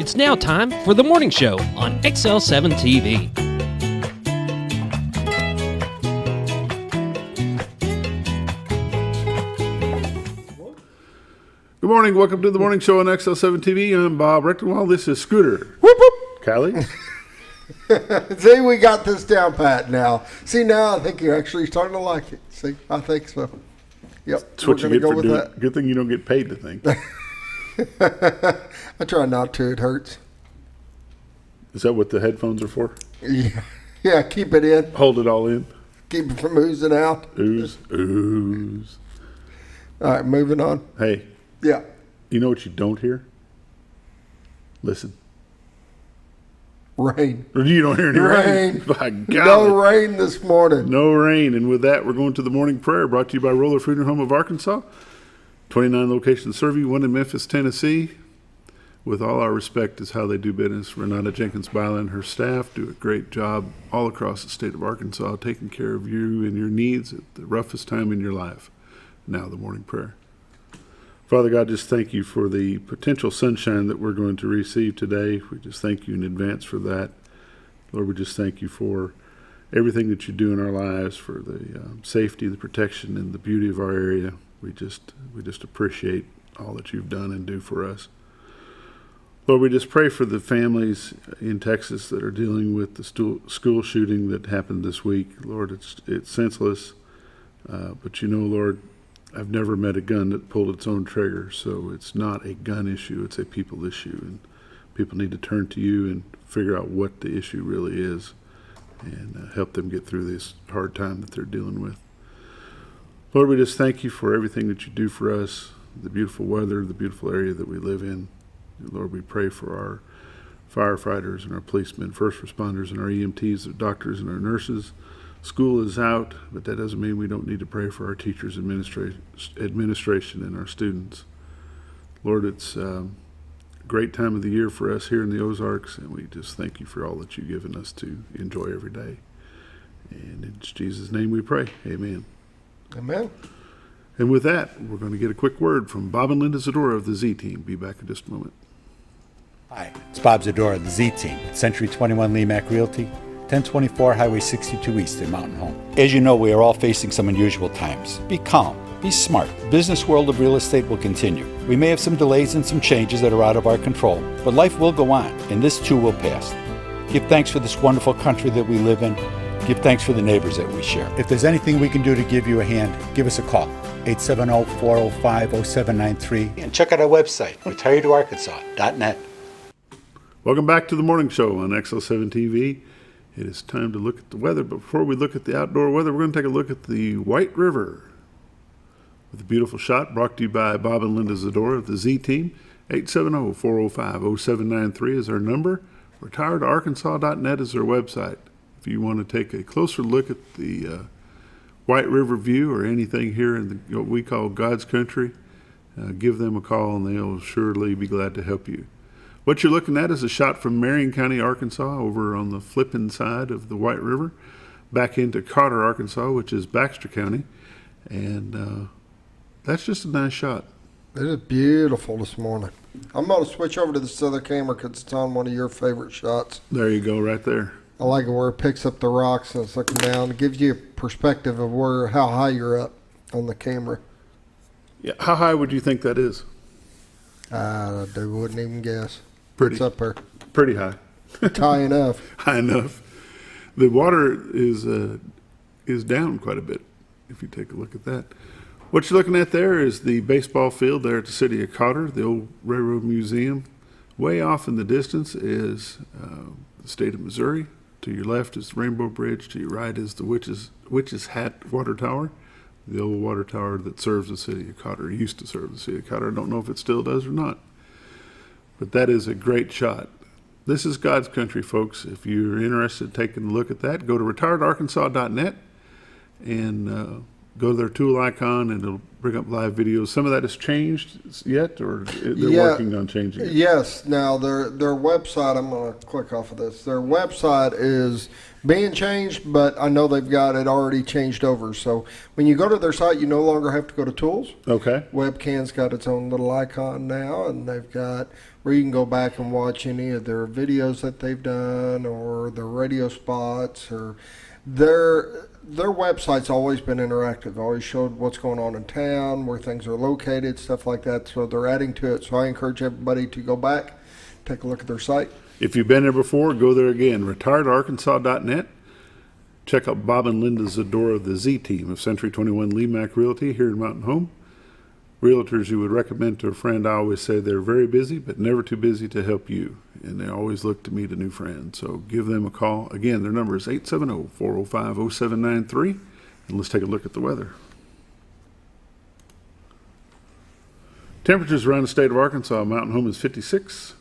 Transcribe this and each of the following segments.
It's now time for the morning show on XL7-TV. Good morning. Welcome to the morning show on XL7-TV. I'm Bob Recktenwald. This is Scooter. Whoop, whoop. Callie. See, we got this down pat now. See, now I think you're actually starting to like it. See, I think so. Yep. That's what you get for doing that. Good thing you don't get paid to think. I try not to. It hurts. Is that what the headphones are for? Yeah, keep it in. Hold it all in. Keep it from oozing out. Ooze. All right, moving on. Hey. Yeah. You know what you don't hear? Listen. Rain. You don't hear any rain. By God. No rain this morning. No rain. And with that, we're going to the morning prayer brought to you by Roller Funeral Home of Arkansas. 29 locations serve you, one in Memphis, Tennessee. With all our respect is how they do business. Renata Jenkins-Bila and her staff do a great job all across the state of Arkansas, taking care of you and your needs at the roughest time in your life. Now the morning prayer. Father God, just thank you for the potential sunshine that we're going to receive today. We just thank you in advance for that. Lord, we just thank you for everything that you do in our lives, for the safety, the protection, and the beauty of our area. We just appreciate all that you've done and do for us. Lord, we just pray for the families in Texas that are dealing with the school shooting that happened this week. Lord, it's senseless, but you know, Lord, I've never met a gun that pulled its own trigger, so it's not a gun issue, it's a people issue, and people need to turn to you and figure out what the issue really is and help them get through this hard time that they're dealing with. Lord, we just thank you for everything that you do for us, the beautiful weather, the beautiful area that we live in. Lord, we pray for our firefighters and our policemen, first responders and our EMTs, our doctors and our nurses. School is out, but that doesn't mean we don't need to pray for our teachers, administration, and our students. Lord, it's a great time of the year for us here in the Ozarks, and we just thank you for all that you've given us to enjoy every day. And in Jesus' name we pray. Amen. Amen. And with that, we're going to get a quick word from Bob and Linda Zdora of the Z Team. Be back in just a moment. Hi, it's Bob Zdora of the Z Team at Century 21 LeMac Realty, 1024 Highway 62 East in Mountain Home. As you know, we are all facing some unusual times. Be calm. Be smart. The business world of real estate will continue. We may have some delays and some changes that are out of our control, but life will go on, and this too will pass. Give thanks for this wonderful country that we live in. Give thanks for the neighbors that we share. If there's anything we can do to give you a hand, give us a call. 870-405-0793. And check out our website, retiredarkansas.net. Welcome back to the morning show on XL7-TV. It is time to look at the weather, but before we look at the outdoor weather, we're going to take a look at the White River with a beautiful shot brought to you by Bob and Linda Zdora of the Z Team. 870-405-0793 is our number. Retiredarkansas.net is our website. If you want to take a closer look at the White River view or anything here in what we call God's country, give them a call and they'll surely be glad to help you. What you're looking at is a shot from Marion County, Arkansas, over on the flipping side of the White River, back into Carter, Arkansas, which is Baxter County. And that's just a nice shot. It is beautiful this morning. I'm going to switch over to this other camera because it's on one of your favorite shots. There you go, right there. I like it where it picks up the rocks and it's looking down. It gives you a perspective of how high you're up on the camera. Yeah, how high would you think that is? I wouldn't even guess. Pretty. It's up there. Pretty high. It's high enough. High enough. The water is down quite a bit, if you take a look at that. What you're looking at there is the baseball field there at the city of Carter, the old Railroad Museum. Way off in the distance is the state of Missouri. To your left is the Rainbow Bridge. To your right is the Witch's Hat Water Tower, the old water tower that serves the city of Carter. It used to serve the city of Carter. I don't know if it still does or not. But that is a great shot. This is God's country, folks. If you're interested in taking a look at that, go to retiredarkansas.net and go to their tool icon and it'll bring up live videos. Some of that has changed yet, or they're working on changing it? Yes. Now, their website, I'm going to click off of this. Their website is being changed, but I know they've got it already changed over. So when you go to their site, you no longer have to go to tools. Okay. Webcam's got its own little icon now, and they've got where you can go back and watch any of their videos that they've done or their radio spots, or their website's always been interactive. Always showed what's going on in town, where things are located, stuff like that. So they're adding to it. So I encourage everybody to go back, take a look at their site. If you've been there before, go there again. retiredarkansas.net. Check out Bob and Linda Zdora, the Z team of Century 21 LeMac Realty here in Mountain Home. Realtors you would recommend to a friend. I always say they're very busy, but never too busy to help you. And they always look to meet a new friend. So give them a call. Again, their number is 870-405-0793. And let's take a look at the weather. Temperatures around the state of Arkansas. Mountain Home is 56.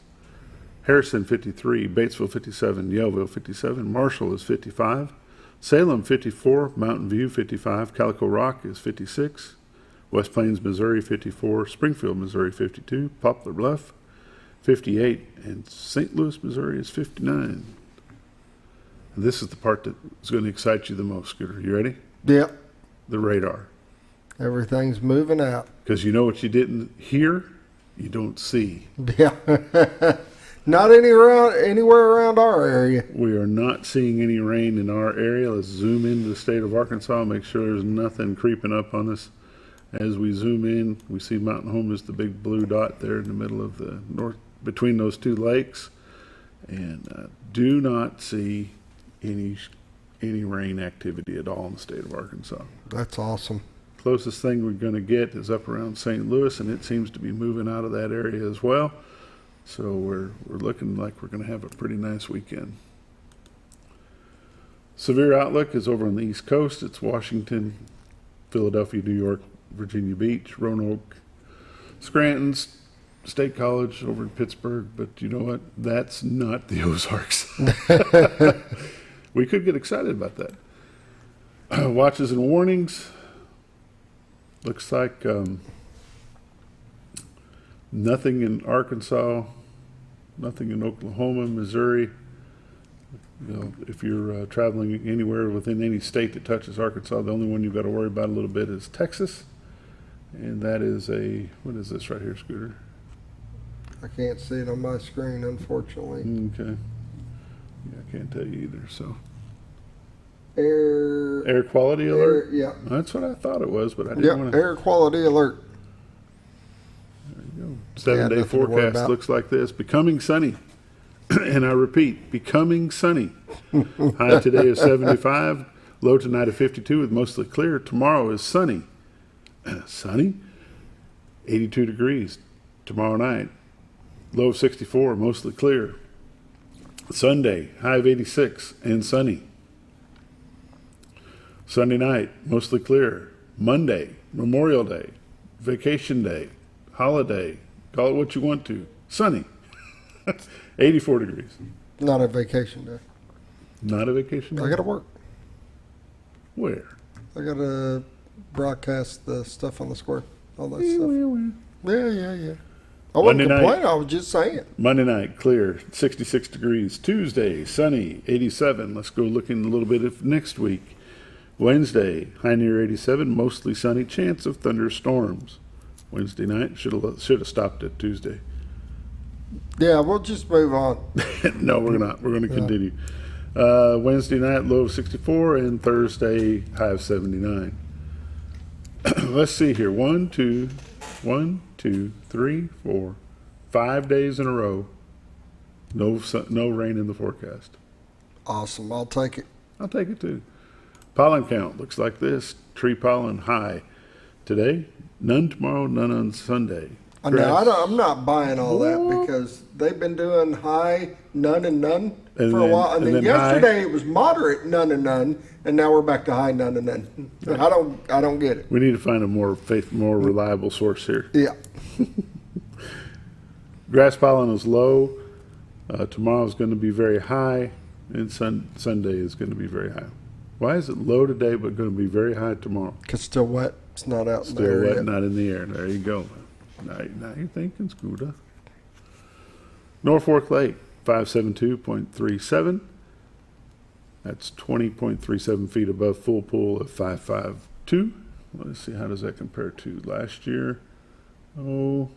Harrison 53, Batesville 57, Yellville 57, Marshall is 55, Salem 54, Mountain View 55, Calico Rock is 56, West Plains, Missouri 54, Springfield, Missouri 52, Poplar Bluff 58, and St. Louis, Missouri is 59. And this is the part that is going to excite you the most, Scooter. You ready? Yep. The radar. Everything's moving out. Because you know what you didn't hear, you don't see. Yeah. Not anywhere around our area. We are not seeing any rain in our area. Let's zoom into the state of Arkansas, make sure there's nothing creeping up on us. As we zoom in, we see Mountain Home is the big blue dot there in the middle of the north, between those two lakes. And do not see any rain activity at all in the state of Arkansas. That's awesome. Closest thing we're going to get is up around St. Louis, and it seems to be moving out of that area as well. So we're looking like we're going to have a pretty nice weekend. Severe outlook is over on the East Coast. It's Washington, Philadelphia, New York, Virginia Beach, Roanoke, Scranton, State College over in Pittsburgh. But you know what? That's not the Ozarks. We could get excited about that. Watches and warnings. Looks like nothing in Arkansas, nothing in Oklahoma, Missouri. You know, if you're traveling anywhere within any state that touches Arkansas, the only one you've got to worry about a little bit is Texas. And that is what is this right here, Scooter? I can't see it on my screen, unfortunately. Okay. Yeah, I can't tell you either, so. Air quality alert? Yeah. That's what I thought it was, but I didn't want to. Air quality alert. 7-day forecast looks like this. Becoming sunny. And I repeat, becoming sunny. High today is 75. Low tonight of 52 with mostly clear. Tomorrow is sunny. Sunny? 82 degrees tomorrow night. Low of 64, mostly clear. Sunday, high of 86 and sunny. Sunday night, mostly clear. Monday, Memorial Day, vacation day, holiday, call it what you want to. Sunny. 84 degrees. Not a vacation day. Not a vacation day? I got to work. Where? I got to broadcast the stuff on the square. All that stuff. Yeah. I wasn't complaining. I was just saying. Monday night, clear, 66 degrees. Tuesday, sunny, 87. Let's go looking a little bit at next week. Wednesday, high near 87, mostly sunny, chance of thunderstorms. Wednesday night, should have stopped at Tuesday. Yeah, we'll just move on. No, we're not. We're going to continue. Wednesday night, low of 64, and Thursday, high of 79. Let's see here. 1, 2, 3, 4, 5 days in a row. No rain in the forecast. Awesome. I'll take it. I'll take it too. Pollen count looks like this. Tree pollen high today. None tomorrow, none on Sunday. No, I'm not buying all that because they've been doing high, none, and none for a while. And then yesterday it was moderate, none and none, and now we're back to high, none and none. I don't get it. We need to find a more reliable source here. Yeah. Grass pollen is low. Tomorrow is going to be very high, and Sunday is going to be very high. Why is it low today but going to be very high tomorrow? Because it's still wet. It's not out in the air. Still wet, yet. not in the air. There you go. Now you're thinking, Scooter. Norfolk Lake, 572.37. That's 20.37 feet above full pool of 552. Let's see, how does that compare to last year? Oh,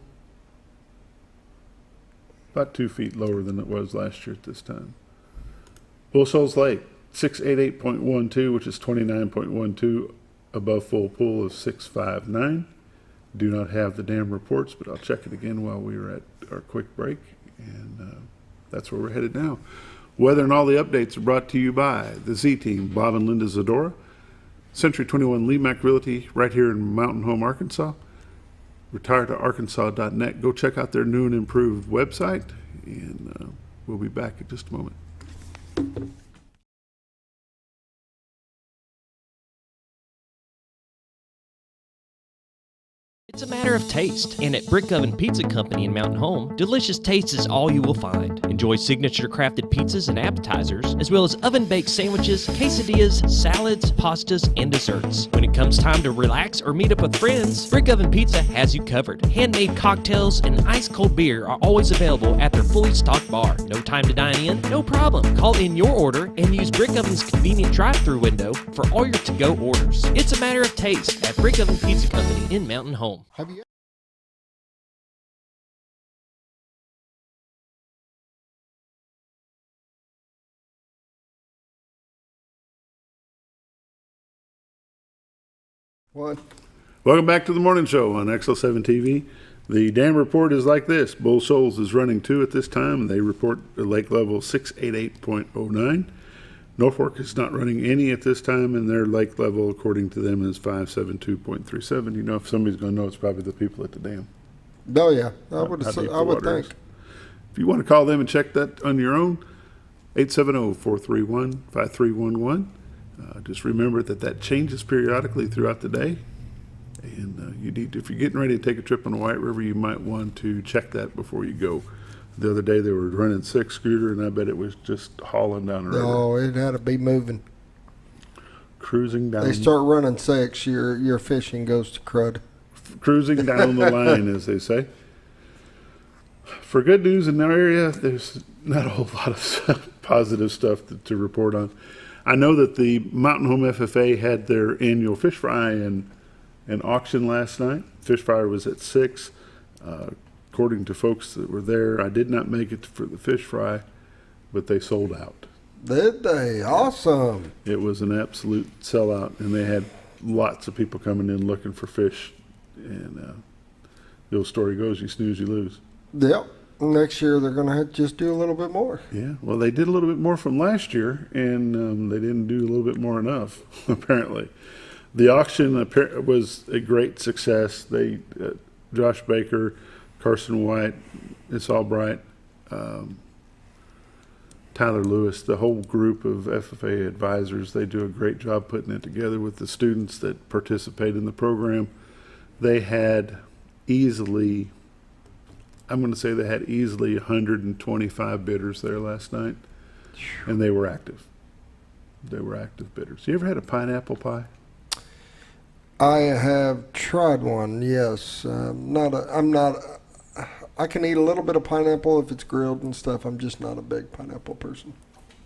about 2 feet lower than it was last year at this time. Bull Shoals Lake, 688.12, which is 29.12 above full pool of 659. Do not have the dam reports, but I'll check it again while we are at our quick break. And that's where we're headed now. Weather and all the updates are brought to you by the Z-Team, Bob and Linda Zdora, Century 21 LeMac Realty, right here in Mountain Home, Arkansas. RetireToArkansas.net. Go check out their new and improved website, and we'll be back in just a moment. It's a matter of taste, and at Brick Oven Pizza Company in Mountain Home, delicious taste is all you will find. Enjoy signature crafted pizzas and appetizers, as well as oven-baked sandwiches, quesadillas, salads, pastas, and desserts. When it comes time to relax or meet up with friends, Brick Oven Pizza has you covered. Handmade cocktails and ice-cold beer are always available at their fully stocked bar. No time to dine in? No problem. Call in your order and use Brick Oven's convenient drive-thru window for all your to-go orders. It's a matter of taste at Brick Oven Pizza Company in Mountain Home. Have you? What? Welcome back to the morning show on XL7-TV. The dam report is like this. Bull Shoals is running 2 at this time, and they report a lake level 688.09. Norfolk is not running any at this time, and their lake level, according to them, is 572.37. You know, if somebody's going to know, it's probably the people at the dam. Oh, yeah. I How would deep the think. water is. If you want to call them and check that on your own, 870-431-5311. Just remember that changes periodically throughout the day. And you need to, if you're getting ready to take a trip on the White River, you might want to check that before you go. The other day they were running 6 scooter, and I bet it was just hauling down the river. No, it had to be moving. Cruising down. They start running 6, your fishing goes to crud. Cruising down the line, as they say. For good news in our area, there's not a whole lot of positive stuff to report on. I know that the Mountain Home FFA had their annual fish fry and auction last night. Fish fry was at 6. According to folks that were there, I did not make it for the fish fry, but they sold out. Did they? Awesome. It was an absolute sellout, and they had lots of people coming in looking for fish. And the old story goes, you snooze, you lose. Yep. Next year they're going to have to just do a little bit more. Yeah, well, they did a little bit more from last year, and they didn't do a little bit more enough, apparently. The auction was a great success. They, Josh Baker, Carson White, It's Albright, Tyler Lewis, the whole group of FFA advisors, they do a great job putting it together with the students that participate in the program. They had easily, I'm going to say they had easily 125 bidders there last night, and they were active. They were active bidders. You ever had a pineapple pie? I have tried one, yes. I can eat a little bit of pineapple if it's grilled and stuff. I'm just not a big pineapple person.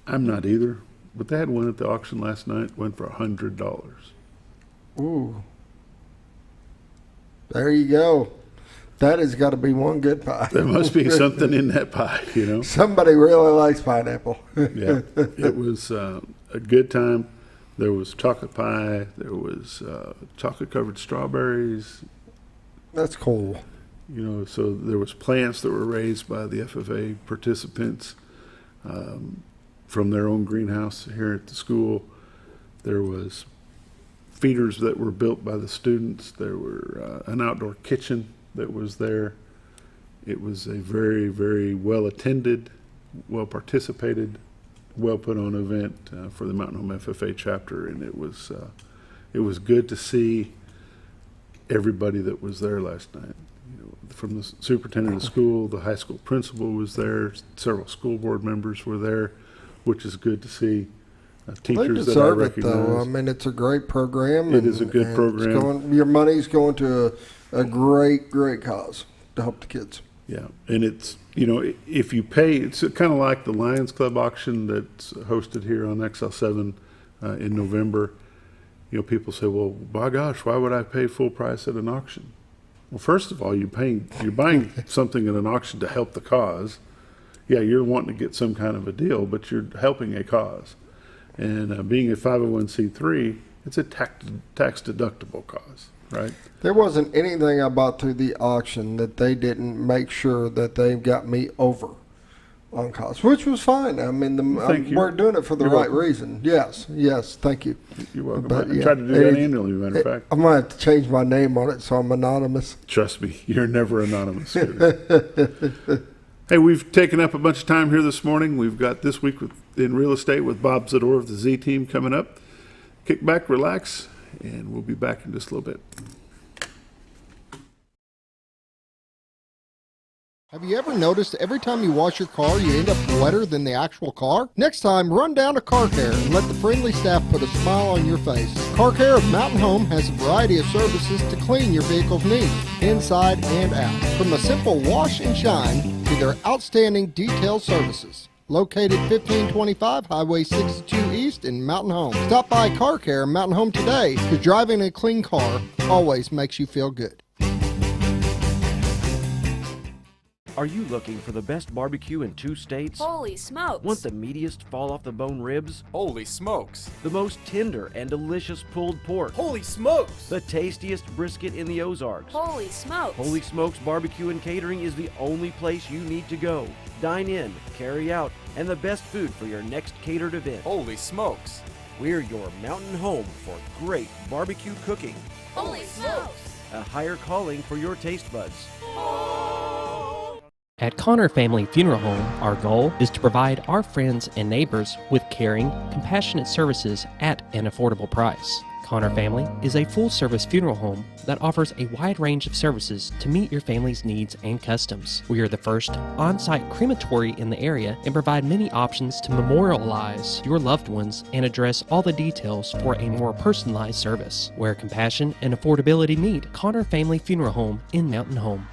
I'm not either, but they had one at the auction last night, went for $100. Ooh. There you go. That has got to be one good pie. There must be something in that pie, you know. Somebody really likes pineapple. Yeah, it was a good time. There was chocolate pie. There was chocolate-covered strawberries. That's cool. You know, so there was plants that were raised by the FFA participants from their own greenhouse here at the school. There was feeders that were built by the students. There were an outdoor kitchen that was there. It was a very, very well-attended, well-participated, well-put-on event for the Mountain Home FFA chapter, and it was good to see everybody that was there last night. You know, from the superintendent of school, the high school principal was there, several school board members were there, which is good to see. Teachers that I recognize. Though. I mean, it's a great program. It is a good program. Your money's going to a great, great cause to help the kids. Yeah, and it's, if you pay, it's kind of like the Lions Club auction that's hosted here on XL7 in November. People say, well, my gosh, why would I pay full price at an auction? Well, first of all, you're buying something at an auction to help the cause. Yeah, you're wanting to get some kind of a deal, but you're helping a cause. And being a 501c3, it's a tax deductible cause, right? There wasn't anything I bought through the auction that they didn't make sure that they got me over on cost, which was fine. I mean, we're doing it for the right reason. Yes, thank you. You're welcome. I try to do that annually, matter of fact. I'm going to have to change my name on it so I'm anonymous. Trust me, you're never anonymous. Hey, we've taken up a bunch of time here this morning. We've got This Week in Real Estate with Bob Zdora of the Z Team coming up. Kick back, relax, and we'll be back in just a little bit. Have you ever noticed every time you wash your car, you end up wetter than the actual car? Next time, run down to Car Care and let the friendly staff put a smile on your face. Car Care of Mountain Home has a variety of services to clean your vehicle's needs, inside and out. From a simple wash and shine to their outstanding detailed services. Located 1525 Highway 62 East in Mountain Home. Stop by Car Care Mountain Home today, because driving a clean car always makes you feel good. Are you looking for the best barbecue in 2 states? Holy smokes! Want the meatiest fall-off-the-bone ribs? Holy smokes! The most tender and delicious pulled pork? Holy smokes! The tastiest brisket in the Ozarks? Holy smokes! Holy Smokes Barbecue and Catering is the only place you need to go. Dine in, carry out, and the best food for your next catered event. Holy smokes! We're your mountain home for great barbecue cooking. Holy smokes! A higher calling for your taste buds. At Connor Family Funeral Home, our goal is to provide our friends and neighbors with caring, compassionate services at an affordable price. Connor Family is a full-service funeral home that offers a wide range of services to meet your family's needs and customs. We are the first on-site crematory in the area and provide many options to memorialize your loved ones and address all the details for a more personalized service. Where compassion and affordability meet, Connor Family Funeral Home in Mountain Home.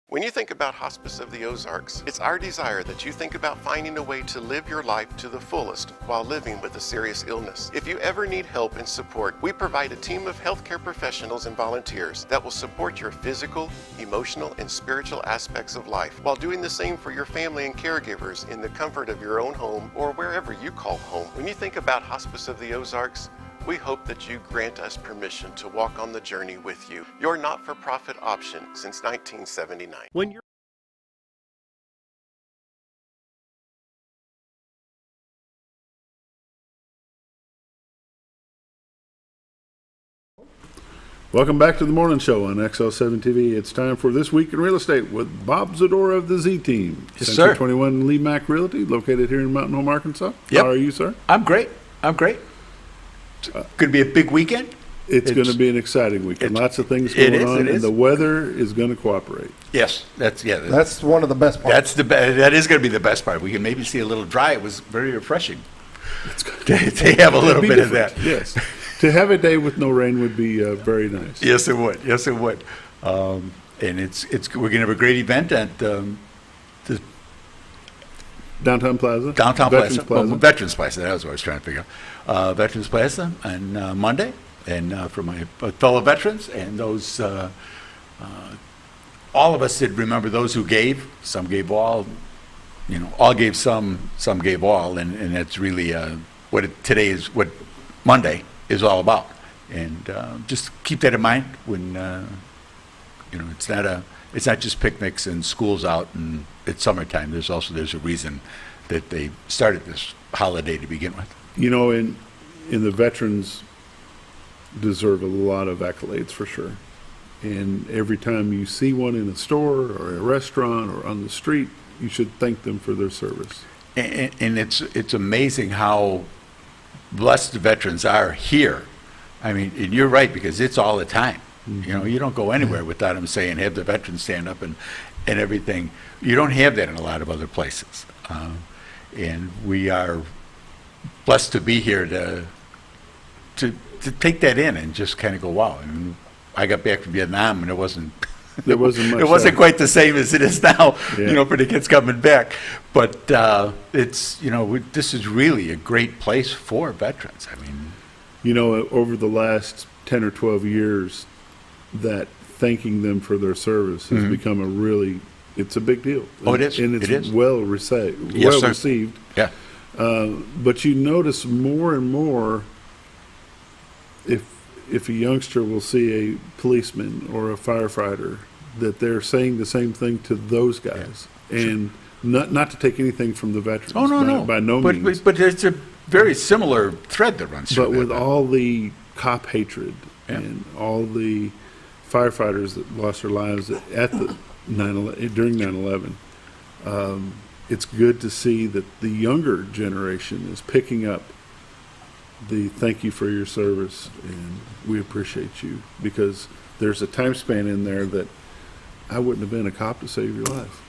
When you think about Hospice of the Ozarks, it's our desire that you think about finding a way to live your life to the fullest while living with a serious illness. If you ever need help and support, we provide a team of healthcare professionals and volunteers that will support your physical, emotional, and spiritual aspects of life while doing the same for your family and caregivers in the comfort of your own home or wherever you call home. When you think about Hospice of the Ozarks, we hope that you grant us permission to walk on the journey with you. Your not-for-profit option since 1979. When you're Welcome back to the morning show on XL7-TV. It's time for This Week in Real Estate with Bob Zdora of the Z Team. Yes, Century sir. 21 LeMac Realty, located here in Mountain Home, Arkansas. Yep. How are you, sir? I'm great. It's going to be a big weekend. It's going to be an exciting weekend. Lots of things going on, and the weather is going to cooperate. Yes, that's one of the best parts. That is going to be the best part. We can maybe see a little dry. It was very refreshing to have a little bit of that. Yes, to have a day with no rain would be very nice. Yes, it would. Yes, it would. And we're going to have a great event at the Downtown Plaza. Veterans Plaza. Well, Veterans Plaza. That was what I was trying to figure out. Veterans Plaza on Monday, and for my fellow veterans and those, all of us did remember those who gave. Some gave all. All gave some gave all, and that's really what Monday is all about. And just keep that in mind when it's not just picnics and schools out and it's summertime. There's a reason that they started this holiday to begin with. In the veterans deserve a lot of accolades for sure. And every time you see one in a store or a restaurant or on the street, you should thank them for their service. And it's amazing how blessed the veterans are here. I mean, and you're right, because it's all the time. Mm-hmm. You don't go anywhere without them saying, have the veterans stand up and everything. You don't have that in a lot of other places. And we are blessed to be here to take that in and just kind of go, wow. I mean, I got back from Vietnam and it wasn't There wasn't much. It wasn't quite the same as it is now, Yeah. for the kids coming back. But it's, this is really a great place for veterans. I mean, Over the last 10 or 12 years, that thanking them for their service has become it's a big deal. Oh, it is. And it's It is. well received. Yes, well sir. received. yeah. But you notice more and more if a youngster will see a policeman or a firefighter, that they're saying the same thing to those guys. And not to take anything from the veterans. Oh, no. By no means. But there's a very similar thread that runs through But that. with all the cop hatred Yeah. and all the firefighters that lost their lives during 9/11, it's good to see that the younger generation is picking up the thank you for your service and we appreciate you, because there's a time span in there that I wouldn't have been a cop to save your life.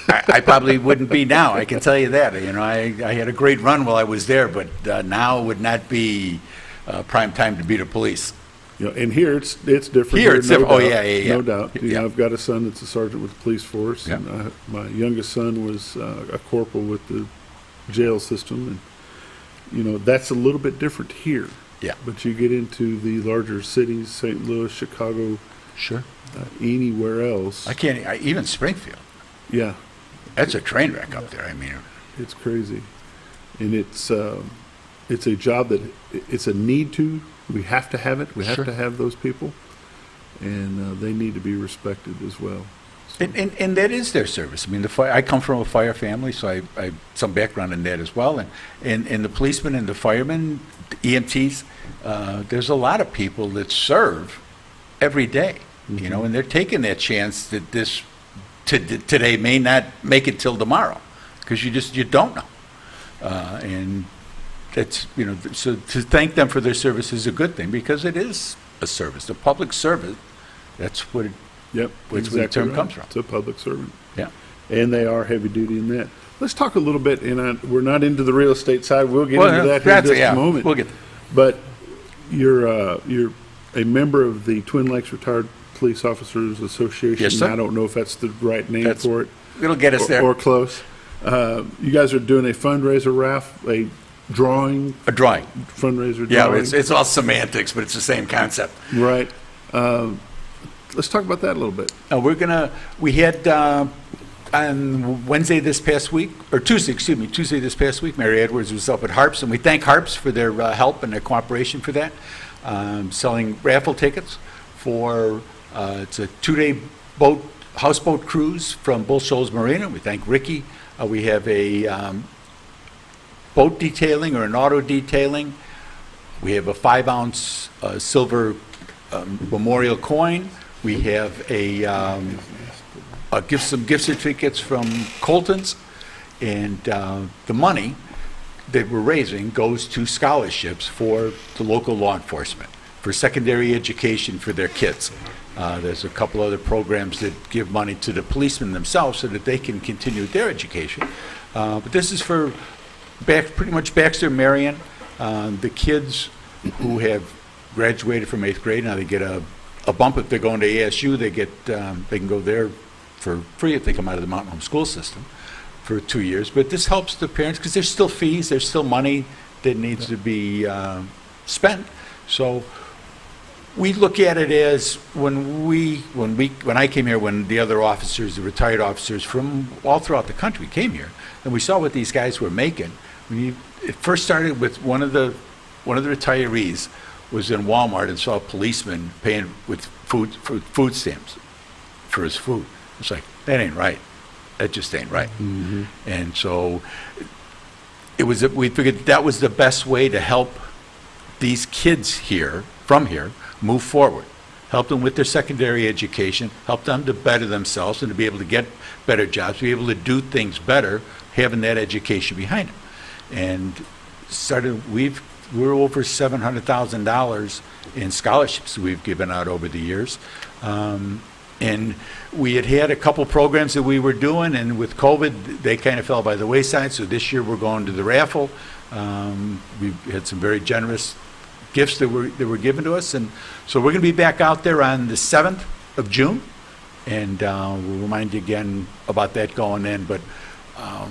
I probably wouldn't be now. I can tell you that. I had a great run while I was there, but now would not be prime time to be the police. And here it's different. Here it's different. Oh, doubt, yeah. No doubt. Yeah. I've got a son that's a sergeant with the police force. Yeah. And my youngest son was a corporal with the jail system. And, that's a little bit different here. Yeah. But you get into the larger cities, St. Louis, Chicago, Sure. Anywhere else. Even Springfield. Yeah. That's a train wreck up there. I mean, It's crazy. And it's a job that it's a need to. We have to have it. We have Sure. to have those people. And they need to be respected as well. And that is their service. I mean, I come from a fire family, so I have some background in that as well. And the policemen and the firemen, EMTs, there's a lot of people that serve every day, and they're taking that chance that today may not make it till tomorrow, because you don't know. And that's, so to thank them for their service is a good thing, because it is a service. The public service, that's what Yep, Which where the term comes from. It's a public servant. Yeah. And they are heavy duty in that. Let's talk a little bit, and we're not into the real estate side. We'll get into that here in just a moment. We'll get But you're a member of the Twin Lakes Retired Police Officers Association. Yes, sir. I don't know if that's the right name for it. It'll get us there. Or close. You guys are doing a fundraiser raffle, a drawing. A drawing. Fundraiser Yeah, drawing. it's all semantics, but it's the same concept. Right. Let's talk about that a little bit. We had on Tuesday this past week, Mary Edwards was up at Harps, and we thank Harps for their help and their cooperation for that, selling raffle tickets for, it's a 2-day houseboat cruise from Bull Shoals Marina. We thank Ricky. We have a boat detailing or an auto detailing. We have a 5-ounce silver memorial coin. We have some gift certificates from Colton's, and the money that we're raising goes to scholarships for the local law enforcement, for secondary education for their kids. There's a couple other programs that give money to the policemen themselves so that they can continue their education. But this is for pretty much Baxter, Marion. The kids who have graduated from 8th grade, now they get a bump if they're going to ASU. They can go there for free if they come out of the Mountain Home School System for 2 years. But this helps the parents, because there's still fees, there's still money that needs to be spent. So we look at it as when I came here, when the other officers, the retired officers from all throughout the country came here, and we saw what these guys were making. It first started with one of the retirees was in Walmart and saw a policeman paying with food stamps for his food. It's like, that ain't right. That just ain't right. Mm-hmm. And so we figured that was the best way to help these kids from here move forward, help them with their secondary education, help them to better themselves and to be able to get better jobs, be able to do things better, having that education behind them. And we're over $700,000 in scholarships we've given out over the years. And we had a couple programs that we were doing, and with COVID, they kind of fell by the wayside. So this year we're going to the raffle. We've had some very generous gifts that were given to us. And so we're going to be back out there on the 7th of June And we'll remind you again about that going in. But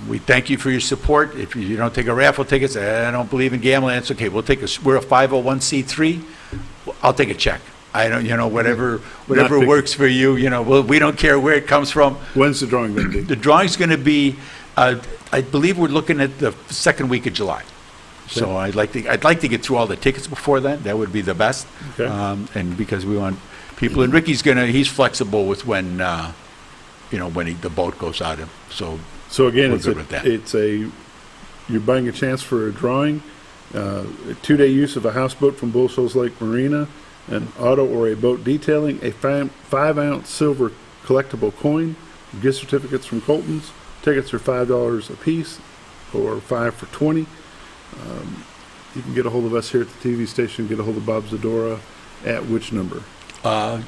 we thank you for your support. If you don't take a raffle ticket, say, I don't believe in gambling, that's okay. We're a 501c3. I'll take a check. I don't, whatever works for you. We don't care where it comes from. When's the drawing going to be? The drawing's going to be, I believe we're looking at the second week of July. So I'd like to get through all the tickets before then. That would be the best. Okay. And because we want people, and Ricky's he's flexible with when, when the boat goes out. So again, You're you're buying a chance for a drawing, a 2-day use of a houseboat from Bull Shoals Lake Marina, an auto or a boat detailing, a 5-ounce silver collectible coin, gift certificates from Colton's. Tickets are $5 a piece, or 5 for $20. You can get a hold of us here at the TV station. Get a hold of Bob Zdora at which number?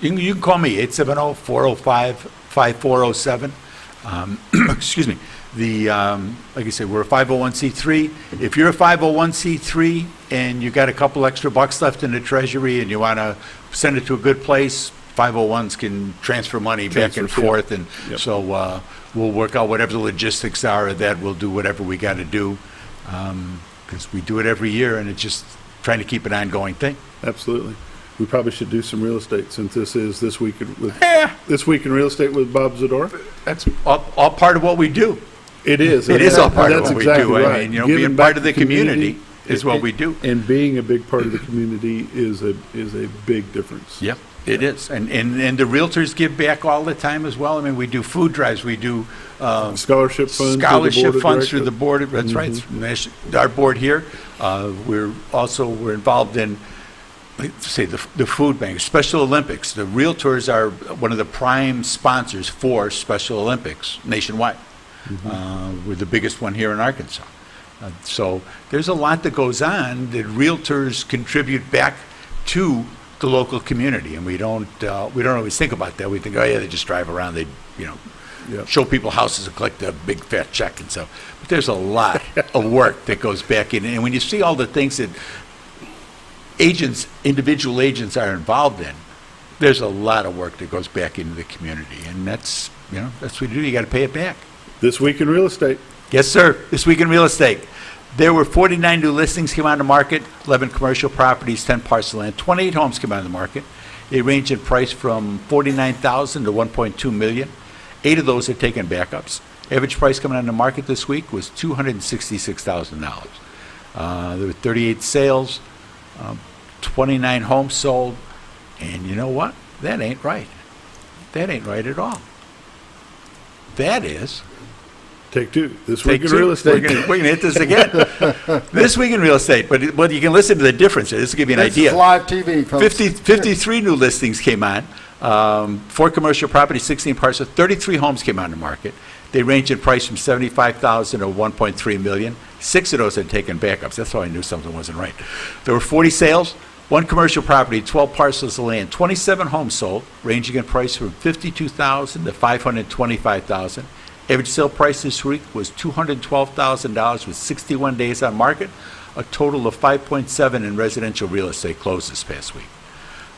You can call me 870-405-5407. Excuse me. Like I said, we're a 501c3. If you're a 501c3 and you got a couple extra bucks left in the treasury and you want to send it to a good place, 501s can transfer money back and forth, and so we'll work out whatever the logistics are of that. We'll do whatever we got to do because we do it every year, and it's just trying to keep an ongoing thing. Absolutely. We probably should do some real estate since this is This Week in Real Estate with Bob Zdora. That's all part of what we do. It is. It is all part of That's what exactly we do. right. I mean, being part of the community is what we do. And being a big part of the community is a big difference. Yep, it is. And the realtors give back all the time as well. I mean, we do food drives. We do scholarship funds through the board. That's right. Our board here. We're involved in, say, the food bank, Special Olympics. The realtors are one of the prime sponsors for Special Olympics nationwide. We're the biggest one here in Arkansas. So there's a lot that goes on that realtors contribute back to the local community, and we don't always think about that. We think, oh yeah, they just drive around, they show people houses and collect a big fat check and stuff. But there's a lot of work that goes back in, and when you see all the things that individual agents are involved in, there's a lot of work that goes back into the community, and that's what you do. You got to pay it back. This Week in Real Estate. Yes, sir. This Week in Real Estate. There were 49 new listings came on the market, 11 commercial properties, 10 parcel land, 28 homes came on the market. They range in price from $49,000 to $1.2 million. 8 of those are taking backups. Average price coming on the market this week was $266,000. There were 38 sales, 29 homes sold, and you know what? That ain't right. That ain't right at all. That is... Take two. This Week in Real Estate. We're going to hit this again. This Week in Real Estate. But you can listen to the difference. This will give you an idea. This is live TV, folks. 53 new listings came on. 4 commercial properties, 16 parcels, 33 homes came on the market. They range in price from $75,000 to $1.3 million. 6 of those had taken backups. That's how I knew something wasn't right. There were 40 sales, 1 commercial property, 12 parcels of land, 27 homes sold, ranging in price from $52,000 to $525,000. Average sale price this week was $212,000 with 61 days on market. A total of 5.7 in residential real estate closed this past week.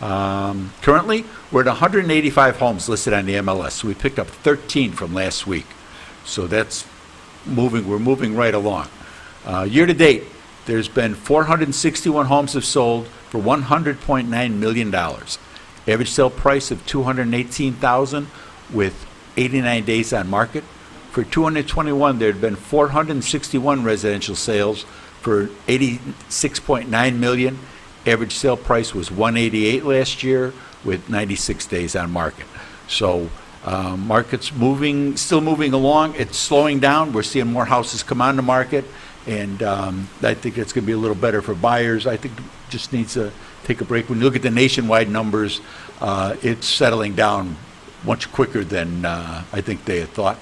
Currently, we're at 185 homes listed on the MLS. So we picked up 13 from last week. So that's moving. We're moving right along. Year to date, there's been 461 homes have sold for $100.9 million. Average sale price of $218,000 with 89 days on market. For 221, there had been 461 residential sales for $86.9 million. Average sale price was $188 last year with 96 days on market. So market's moving, still moving along. It's slowing down. We're seeing more houses come on the market, and I think it's going to be a little better for buyers. I think it just needs to take a break. When you look at the nationwide numbers, it's settling down much quicker than I think they had thought.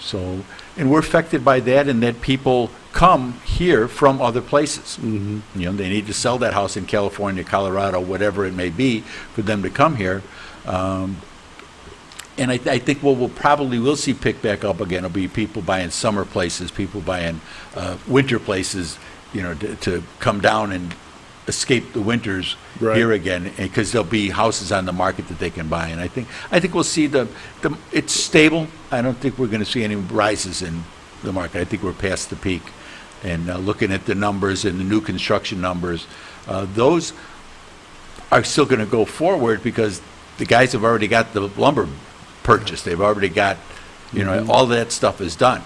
So, and we're affected by that, and that people come here from other places. Mm-hmm. They need to sell that house in California, Colorado, whatever it may be, for them to come here. And I think what we'll see pick back up again will be people buying summer places, people buying winter places, to come down and escape the winters Right. here again, because there'll be houses on the market that they can buy. And I think we'll see it's stable. I don't think we're going to see any rises in the market. I think we're past the peak. And looking at the numbers and the new construction numbers, those are still going to go forward because the guys have already got the lumber purchased. They've already got, all that stuff is done.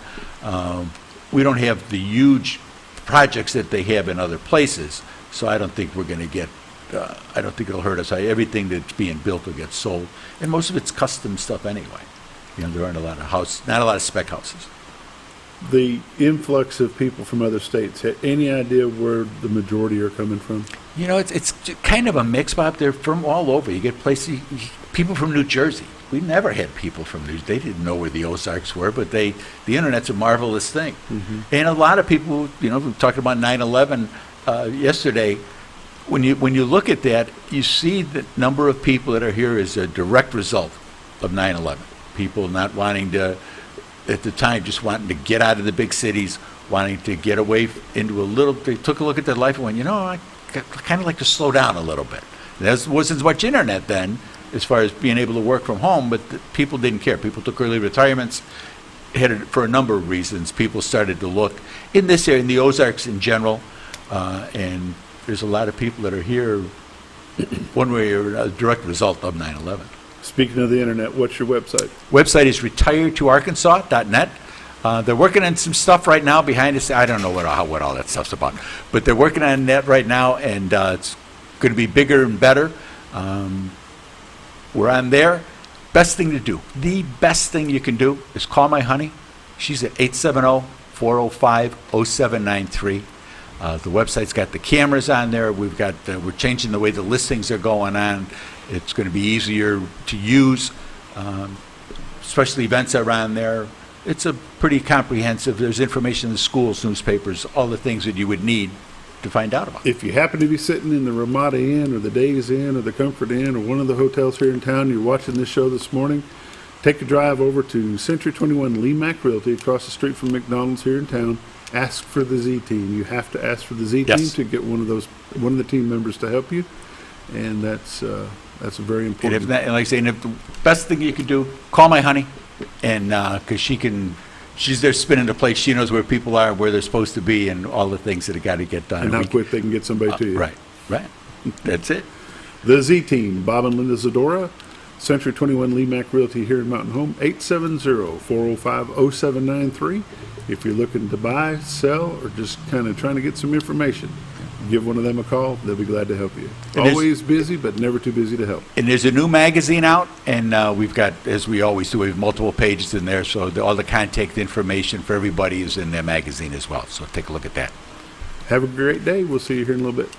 We don't have the huge projects that they have in other places, so I don't think we're going to get, I don't think it'll hurt us. Everything that's being built will get sold, and most of it's custom stuff anyway. There aren't not a lot of spec houses. The influx of people from other states, any idea where the majority are coming from? It's kind of a mix, Bob. They're from all over. You get places, people from New Jersey. We never had people from New Jersey. They didn't know where the Ozarks were, but the Internet's a marvelous thing. Mm-hmm. And a lot of people, we talked about 9/11 yesterday. When you look at that, you see the number of people that are here is a direct result of 9/11. People not wanting to, at the time, just wanting to get out of the big cities, wanting to get away into they took a look at their life and went, I kind of like to slow down a little bit. There wasn't as much internet then as far as being able to work from home, but people didn't care. People took early retirements, for a number of reasons. People started to look in this area, in the Ozarks in general, and there's a lot of people that are here one way or another, a direct result of 9/11. Speaking of the internet, what's your website? Website is retiredtoarkansas.net. They're working on some stuff right now behind us. I don't know what all that stuff's about, but they're working on that right now, and it's going to be bigger and better. We're on there. Best thing to do, the best thing you can do is call my honey. She's at 870-405-0793. The website's got the cameras on there. We're changing the way the listings are going on. It's going to be easier to use. Special events are on there. It's a pretty comprehensive. There's information in the schools, newspapers, all the things that you would need to find out about. If you happen to be sitting in the Ramada Inn or the Days Inn or the Comfort Inn or one of the hotels here in town, you're watching this show this morning, take a drive over to Century 21 LeMac Realty across the street from McDonald's here in town. Ask for the Z Team. You have to ask for the Z Team to get one of the team members to help you, and that's a very important. And like I say, the best thing you can do, call my honey, and because she's there spinning the plate. She knows where people are, where they're supposed to be, and all the things that have got to get done. And how quick they can get somebody to you. Right. That's it. The Z Team, Bob and Linda Zdora, Century 21 LeMac Realty here in Mountain Home, 870-405-0793. If you're looking to buy, sell, or just kind of trying to get some information, give one of them a call. They'll be glad to help you. Always busy, but never too busy to help. And there's a new magazine out, and we've got, as we always do, we have multiple pages in there, so all the contact information for everybody is in their magazine as well. So take a look at that. Have a great day. We'll see you here in a little bit.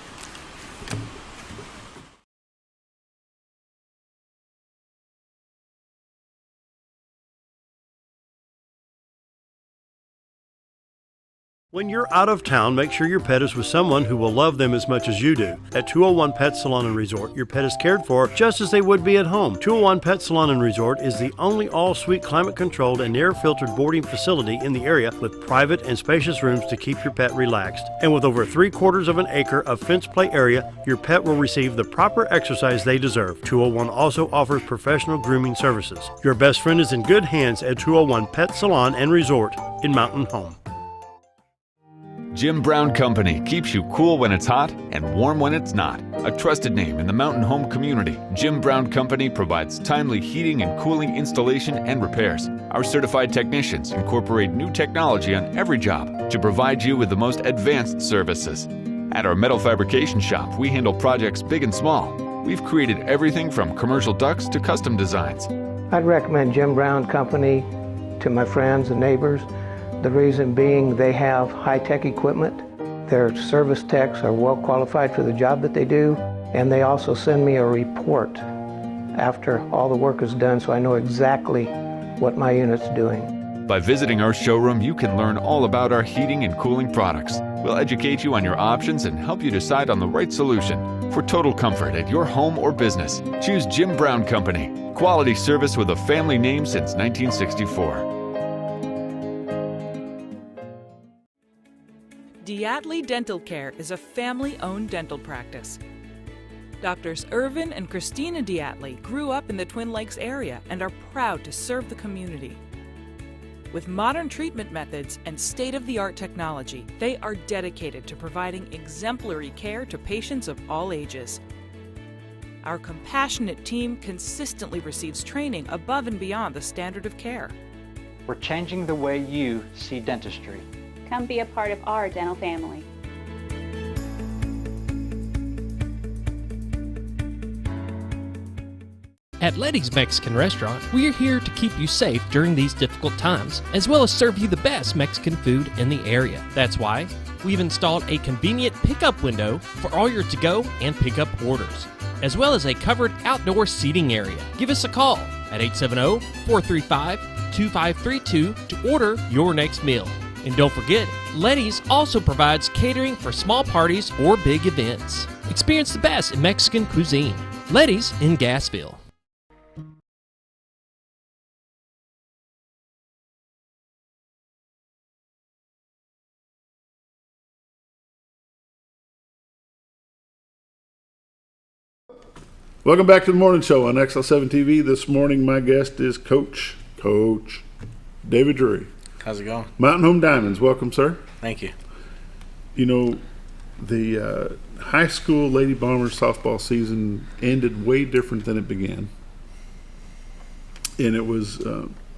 When you're out of town, make sure your pet is with someone who will love them as much as you do. At 201 Pet Salon and Resort, your pet is cared for just as they would be at home. 201 Pet Salon and Resort is the only all-suite climate-controlled and air-filtered boarding facility in the area with private and spacious rooms to keep your pet relaxed. And with over 3/4 of an acre of fenced play area, your pet will receive the proper exercise they deserve. 201 also offers professional grooming services. Your best friend is in good hands at 201 Pet Salon and Resort in Mountain Home. Jim Brown Company keeps you cool when it's hot and warm when it's not. A trusted name in the mountain home community, Jim Brown Company provides timely heating and cooling installation and repairs. Our certified technicians incorporate new technology on every job to provide you with the most advanced services. At our metal fabrication shop, we handle projects big and small. We've created everything from commercial ducts to custom designs. I'd recommend Jim Brown Company to my friends and neighbors. The reason being they have high-tech equipment. Their service techs are well qualified for the job that they do, and they also send me a report after all the work is done so I know exactly what my unit's doing. By visiting our showroom, you can learn all about our heating and cooling products. We'll educate you on your options and help you decide on the right solution. For total comfort at your home or business, choose Jim Brown Company. Quality service with a family name since 1964. Diatley Dental Care is a family-owned dental practice. Doctors Irvin and Christina Diatley grew up in the Twin Lakes area and are proud to serve the community. With modern treatment methods and state-of-the-art technology, they are dedicated to providing exemplary care to patients of all ages. Our compassionate team consistently receives training above and beyond the standard of care. We're changing the way you see dentistry. Come be a part of our dental family. At Letty's Mexican Restaurant, we are here to keep you safe during these difficult times, as well as serve you the best Mexican food in the area. That's why we've installed a convenient pickup window for all your to-go and pickup orders, as well as a covered outdoor seating area. Give us a call at 870-435-2532 to order your next meal. And don't forget, Letty's also provides catering for small parties or big events. Experience the best in Mexican cuisine. Letty's in Gassville. Welcome back to the morning show on XL7-TV. This morning, my guest is Coach David Drewry. How's it going? Mountain Home Diamonds. Welcome, sir. Thank you. You know, the high school Lady Bombers softball season ended way different than it began. And it was,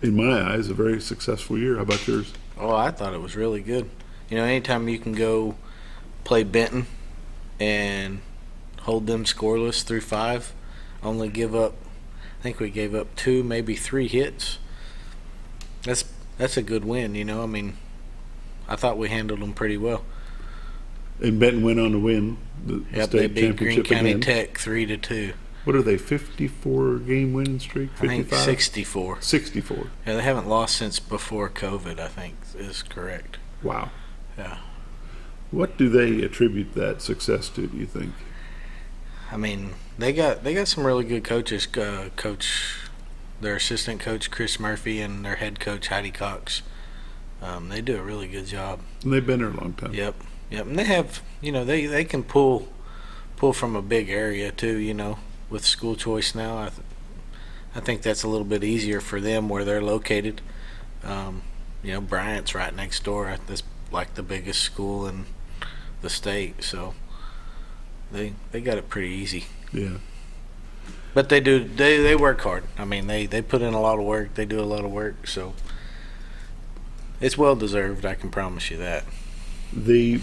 in my eyes, a very successful year. How about yours? Oh, I thought it was really good. You know, anytime you can go play Benton and hold them scoreless through 5, only give up, I think we gave up 2, maybe 3 hits. That's a good win, you know. I mean, I thought we handled them pretty well. And Benton went on to win the Yep, state they beat championship Greene County again. Tech 3-2. What are they, 54-game winning streak? 55? I think 64. 64. Yeah, they haven't lost since before COVID, I think is correct. Wow. Yeah. What do they attribute that success to, do you think? I mean, they got some really good coaches. Their assistant coach Chris Murphy and their head coach Heidi Cox. They do a really good job. And they've been there a long time. Yep. And they have, you know, they can pull from a big area too. You know, with school choice now, I think that's a little bit easier for them where they're located. You know, Bryant's right next door. That's like the biggest school in the state, so they got it pretty easy. Yeah. But they work hard. I mean, they put in a lot of work. They do a lot of work, so it's well deserved. I can promise you that. The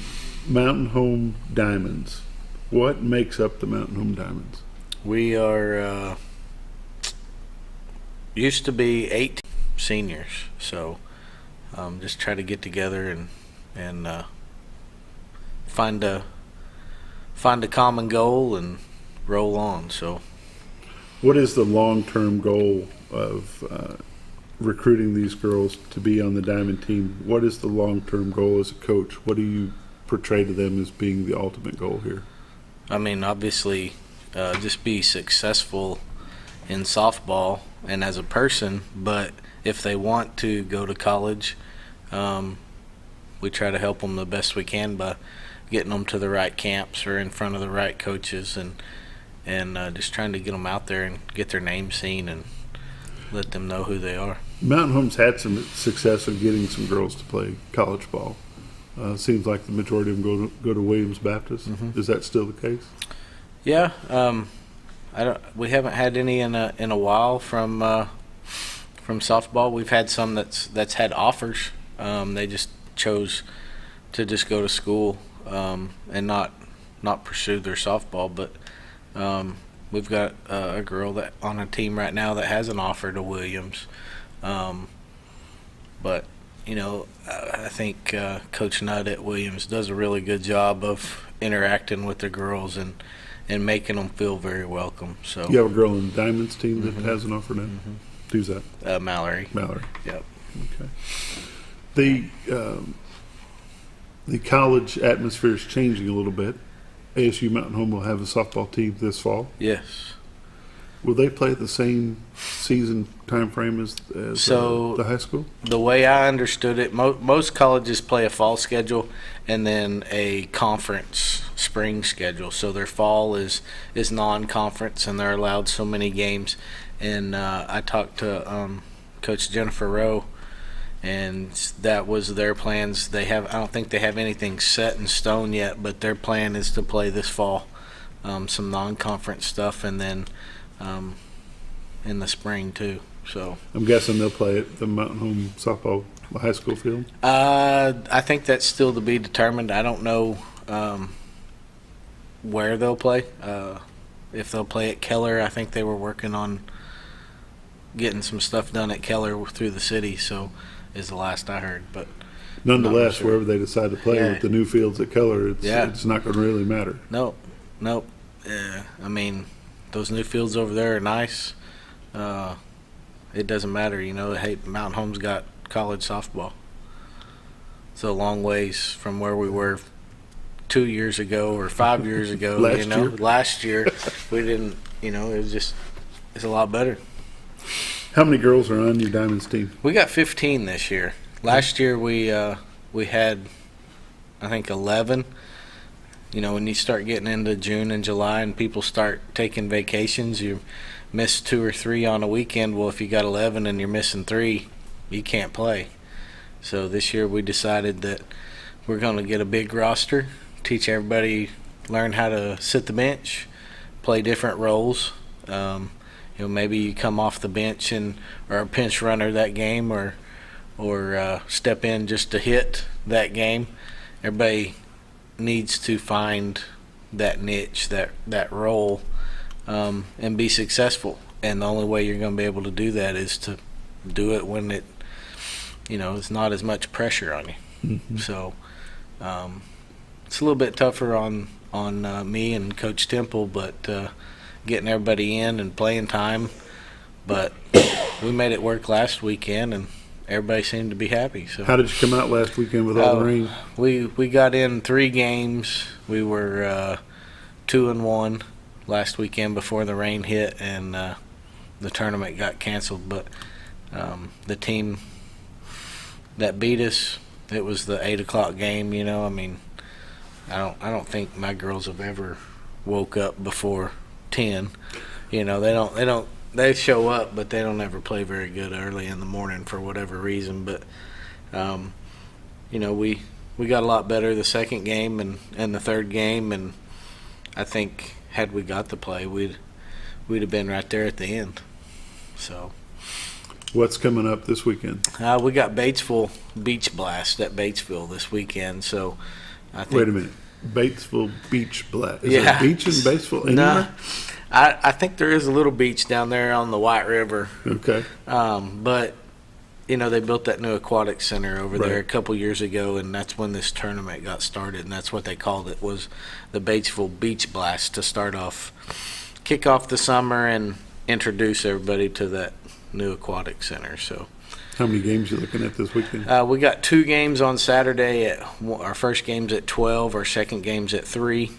Mountain Home Diamonds. What makes up the Mountain Home Diamonds? We are used to be 8 seniors, so just try to get together and find a common goal and roll on. So. What is the long-term goal of recruiting these girls to be on the Diamond team? What is the long-term goal as a coach? What do you portray to them as being the ultimate goal here? I mean, obviously, just be successful in softball and as a person, but if they want to go to college, we try to help them the best we can by getting them to the right camps or in front of the right coaches and just trying to get them out there and get their name seen and let them know who they are. Mountain Home's had some success of getting some girls to play college ball. Seems like the majority of them go to Williams Baptist. Mm-hmm. Is that still the case? Yeah, we haven't had any in a while from softball. We've had some that's had offers. They just chose to just go to school and not pursue their softball, but. We've got a girl that on a team right now that has an offer to Williams, but you know, I think Coach Nutt at Williams does a really good job of interacting with the girls and making them feel very welcome. So you have a girl on the Diamonds team that Mm-hmm. has an offer now. Mm-hmm. Who's that? Mallorie. Mallorie. Yep. Okay. The college atmosphere is changing a little bit. ASU Mountain Home will have a softball team this fall. Yes. Will they play at the same season time frame as the high school? The way I understood it, most colleges play a fall schedule and then a conference spring schedule. So their fall is non-conference, and they're allowed so many games. And I talked to Coach Jennifer Rowe, and that was their plans. I don't think they have anything set in stone yet, but their plan is to play this fall some non-conference stuff, and then in the spring too. So I'm guessing they'll play at the Mountain Home softball high school field. I think that's still to be determined. I don't know where they'll play. If they'll play at Keller, I think they were working on getting some stuff done at Keller through the city. So is the last I heard, but nonetheless, wherever they decide to play with the new fields at Keller, it's not going to really matter. Nope. I mean, those new fields over there are nice. It doesn't matter, Hey, Mountain Home's got college softball. It's a long ways from where we were 2 years ago or 5 years ago. Last year we didn't. It's a lot better. How many girls are on your Diamonds team? We got 15 this year. Last year we had, I think, 11. When you start getting into June and July and people start taking vacations, you miss 2 or 3 on a weekend. Well, if you got 11 and you're missing 3, you can't play. So this year we decided that we're going to get a big roster, teach everybody, learn how to sit the bench, play different roles. Maybe you come off the bench or a pinch runner that game, or step in just to hit that game. Everybody needs to find that niche, that role, and be successful. And the only way you're going to be able to do that is to do it when it's not as much pressure on you. Mm-hmm. So it's a little bit tougher on me and Coach Temple, but getting everybody in and playing time. But we made it work last weekend, and everybody seemed to be happy. So how did you come out last weekend with all the rain? We got in 3 games. We were 2-1 last weekend before the rain hit, and the tournament got canceled. But the team that beat us, it was the 8:00 game. I mean, I don't think my girls have ever woke up before 10. They show up, but they don't ever play very good early in the morning for whatever reason. But we got a lot better the second game and the third game, and I think had we got to play, we'd have been right there at the end. So what's coming up this weekend? We got Batesville Beach Blast at Batesville this weekend. So I think. Wait a minute. Batesville Beach Blast. Is there a beach in Batesville anywhere? No. I think there is a little beach down there on the White River. Okay. But, they built that new aquatic center over there a couple years ago, and that's when this tournament got started, and that's what they called it, was the Batesville Beach Blast, to kick off the summer and introduce everybody to that new aquatic center. So, how many games are you looking at this weekend? We got 2 games on Saturday. Our first game's at 12. Our second game's at 3.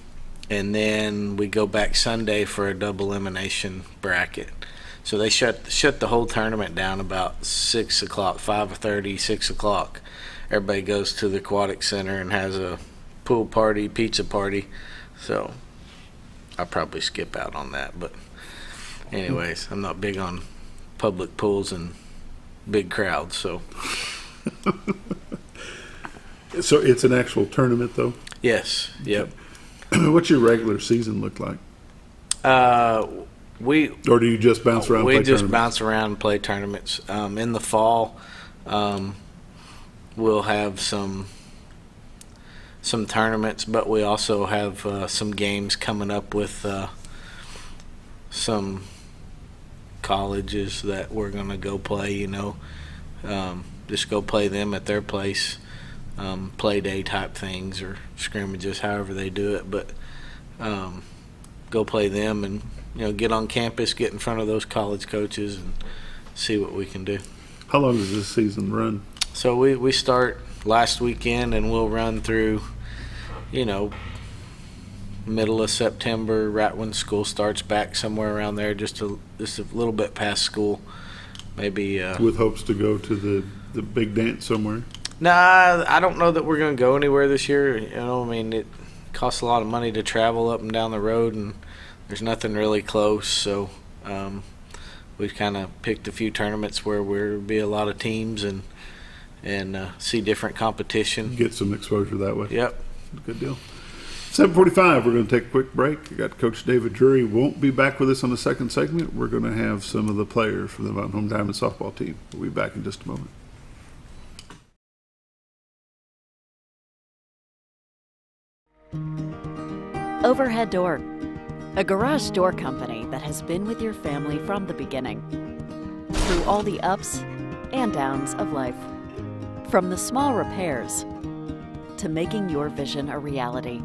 And then we go back Sunday for a double elimination bracket. So they shut the whole tournament down about 6 o'clock, 5:30, 6 o'clock. Everybody goes to the aquatic center and has a pool party, pizza party. So I'll probably skip out on that. But anyways, I'm not big on public pools and big crowds. So So it's an actual tournament, though? Yes. Yep. What's your regular season look like? Or do you just bounce around and play tournaments? We just bounce around and play tournaments. In the fall, we'll have some tournaments, but we also have some games coming up with some colleges that we're going to go play, just go play them at their place. Play day type things or scrimmages, however they do it, but go play them and get on campus, get in front of those college coaches and see what we can do. How long does this season run? So we start last weekend and we'll run through middle of September, right when school starts back, somewhere around there, just a little bit past school, maybe. With hopes to go to the big dance somewhere. Nah, I don't know that we're going to go anywhere this year. You know, I mean, it costs a lot of money to travel up and down the road, and there's nothing really close. So we've kind of picked a few tournaments where there'll be a lot of teams and see different competition. Get some exposure that way. Yep. Good deal. 7:45, we're going to take a quick break. I got Coach David Drewry won't be back with us on the second segment. We're going to have some of the players from the Mountain Home Diamond softball team. We'll be back in just a moment. Overhead Door, a garage door company that has been with your family from the beginning, through all the ups and downs of life. From the small repairs to making your vision a reality.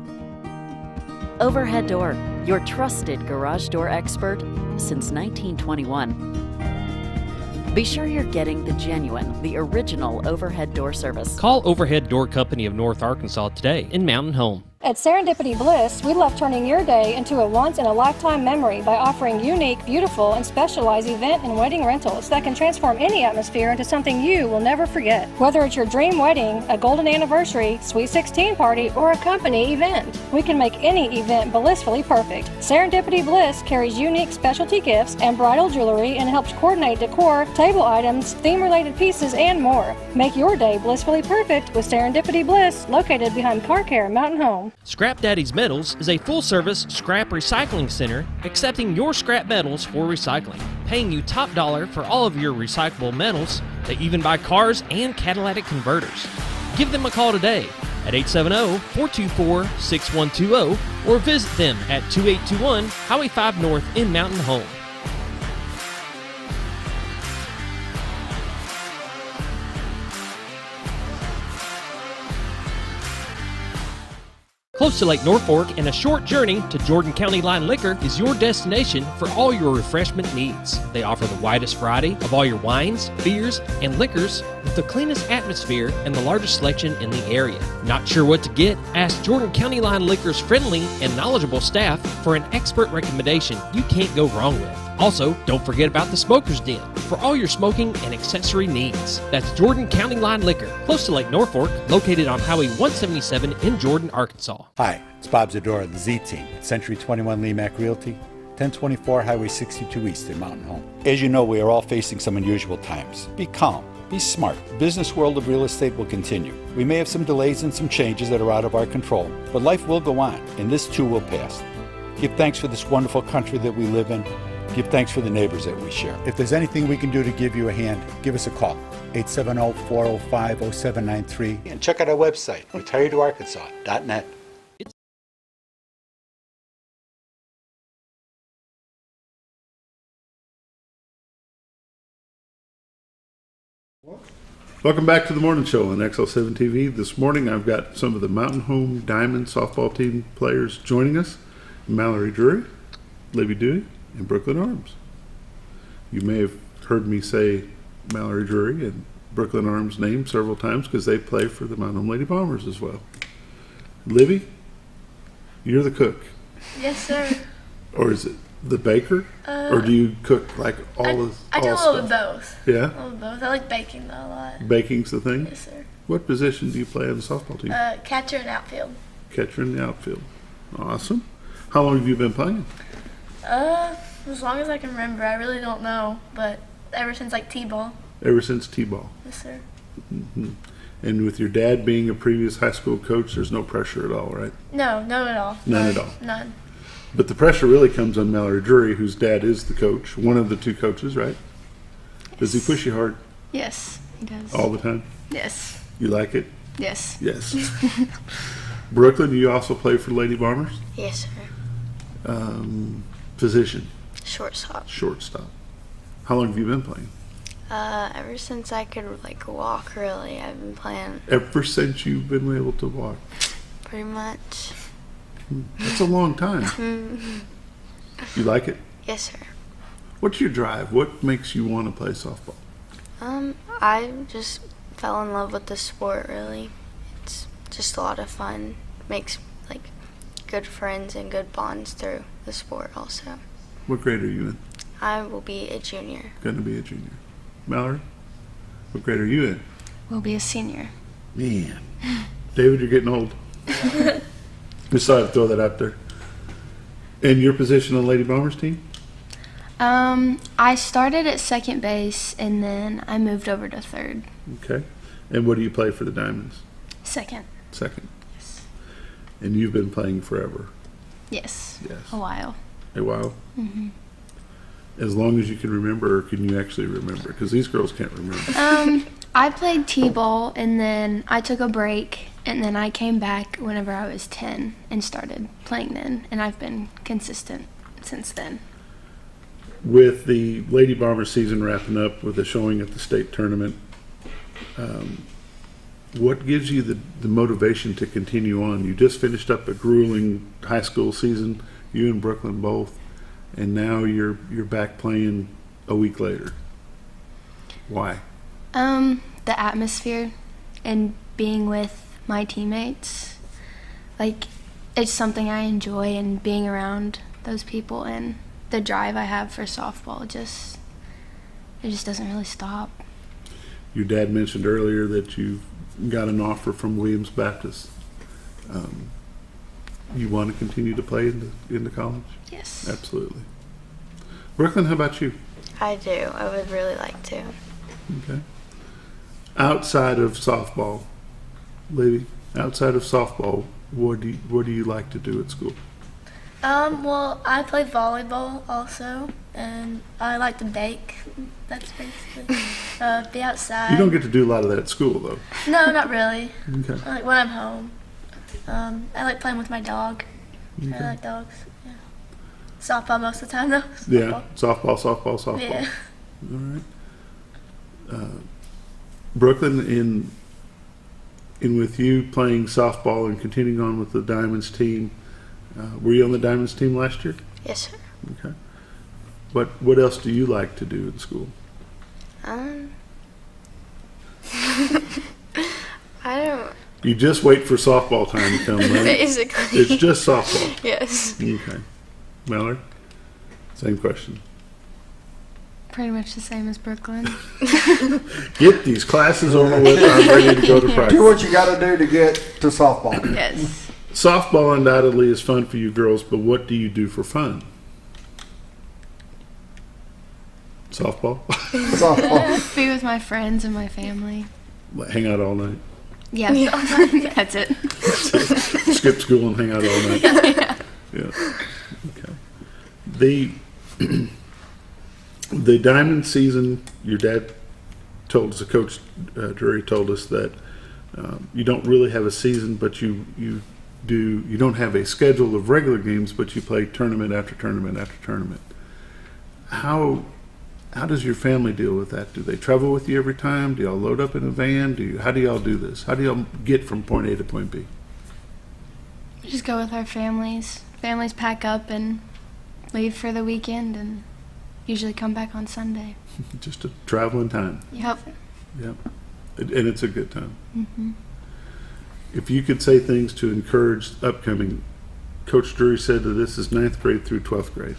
Overhead Door, your trusted garage door expert since 1921. Be sure you're getting the genuine, the original overhead door service. Call Overhead Door Company of North Arkansas today in Mountain Home. At Serendipity Bliss, we love turning your day into a once-in-a-lifetime memory by offering unique, beautiful, and specialized event and wedding rentals that can transform any atmosphere into something you will never forget. Whether it's your dream wedding, a golden anniversary, sweet 16 party, or a company event, we can make any event blissfully perfect. Serendipity Bliss carries unique specialty gifts and bridal jewelry and helps coordinate decor, table items, theme-related pieces, and more. Make your day blissfully perfect with Serendipity Bliss, located behind Car Care Mountain Home. Scrap Daddy's Metals is a full-service scrap recycling center accepting your scrap metals for recycling, paying you top dollar for all of your recyclable metals. They even buy cars and catalytic converters. Give them a call today at 870-424-6120 or visit them at 2821 Highway 5 North in Mountain Home. Close to Lake Norfolk and a short journey to Jordan County Line Liquor is your destination for all your refreshment needs. They offer the widest variety of all your wines, beers, and liquors with the cleanest atmosphere and the largest selection in the area. Not sure what to get? Ask Jordan County Line Liquor's friendly and knowledgeable staff for an expert recommendation you can't go wrong with. Also, don't forget about the Smoker's Den for all your smoking and accessory needs. That's Jordan County Line Liquor, close to Lake Norfolk, located on Highway 177 in Jordan, Arkansas. Hi, it's Bob Zdora of the Z Team at Century 21 LeMac Realty, 1024 Highway 62 East in Mountain Home. As you know, we are all facing some unusual times. Be calm. Be smart. The business world of real estate will continue. We may have some delays and some changes that are out of our control, but life will go on, and this too will pass. Give thanks for this wonderful country that we live in. Give thanks for the neighbors that we share. If there's anything we can do to give you a hand, give us a call, 870-405-0793, and check out our website, retiredtoarkansas.net. Welcome back to the morning show on XL7-TV. This morning I've got some of the Mountain Home Diamond softball team players joining us. Mallorie Drewry, Libby Dewey, and Brooklyn Arms. You may have heard me say Mallorie Drewry and Brooklyn Arms name several times because they play for the Mountain Home Lady Bombers as well. Libby, you're the cook. Yes, sir. Or is it the baker? Or do you cook like all I do a little stuff? bit of both. Yeah? A little bit of both. I like baking though a lot. Baking's the thing? Yes, sir. What position do you play on the softball team? Catcher and outfield. Catcher in the outfield. Awesome. How long have you been playing? As long as I can remember. I really don't know, but ever since like T-ball. Ever since T-ball. Yes, sir. Mm-hmm. And with your dad being a previous high school coach, there's no pressure at all, right? No, none at all. None at all. None. But the pressure really comes on Mallorie Drewry, whose dad is the coach, one of the two coaches, right? Yes. Does he push you hard? Yes, he does. All the time? Yes. You like it? Yes. Yes. Brooklyn, you also play for Lady Bombers? Yes, sir. Position? Shortstop. Shortstop. How long have you been playing? Ever since I could walk, really, I've been playing. Ever since you've been able to walk? Pretty much. That's a long time. You like it? Yes, sir. What's your drive? What makes you want to play softball? I just fell in love with the sport, really. It's just a lot of fun. Makes good friends and good bonds through the sport also. What grade are you in? I will be a junior. Going to be a junior. Mallorie, what grade are you in? Will be a senior. Man. David, you're getting old. Just thought I'd throw that out there. And your position on Lady Bombers team? I started at second base, and then I moved over to third. Okay. And what do you play for the Diamonds? Second. Second. Yes. And you've been playing forever? Yes. Yes. A while. A while? Mm-hmm. As long as you can remember, or can you actually remember? Because these girls can't remember. I played t-ball, and then I took a break, and then I came back whenever I was 10 and started playing then, and I've been consistent since then. With the Lady Bomber season wrapping up with a showing at the state tournament, what gives you the motivation to continue on? You just finished up a grueling high school season, you and Brooklyn both, and now you're back playing a week later. Why? The atmosphere and being with my teammates. Like, it's something I enjoy, and being around those people and the drive I have for softball, it just doesn't really stop. Your dad mentioned earlier that you got an offer from Williams Baptist. You want to continue to play into college? Yes. Absolutely. Brooklyn, how about you? I do. I would really like to. Okay. Outside of softball, Libby, outside of softball, what do you like to do at school? Well, I play volleyball also, and I like to bake. That's basically be outside. You don't get to do a lot of that at school, though. No, not really. Okay. Like when I'm home. I like playing with my dog. Okay. I like dogs. Yeah. Softball most of the time, though. Yeah, softball. Yeah. All right. Brooklyn, in with you playing softball and continuing on with the Diamonds team, were you on the Diamonds team last year? Yes, sir. Okay. What else do you like to do in school? I don't. You just wait for softball time to come, right? Basically. It's just softball. Yes. Okay. Mallorie, same question. Pretty much the same as Brooklyn. Get these classes over with. I'm ready to go to practice. Do what you got to do to get to softball. Yes. Softball undoubtedly is fun for you girls, but what do you do for fun? Softball? Softball. Be with my friends and my family. Hang out all night? Yes. That's it. Skip school and hang out all night? Yeah. Okay. The Diamond season, your dad told us, Coach Drewry told us that you don't really have a season, but you don't have a schedule of regular games, but you play tournament after tournament after tournament. How does your family deal with that? Do they travel with you every time? Do y'all load up in a van? How do y'all do this? How do y'all get from point A to point B? We just go with our families. Families pack up and leave for the weekend and usually come back on Sunday. Just a traveling time. Yep. Yep. And it's a good time. Mm-hmm. If you could say things to encourage upcoming, Coach Drewry said that this is 9th grade through 12th grade.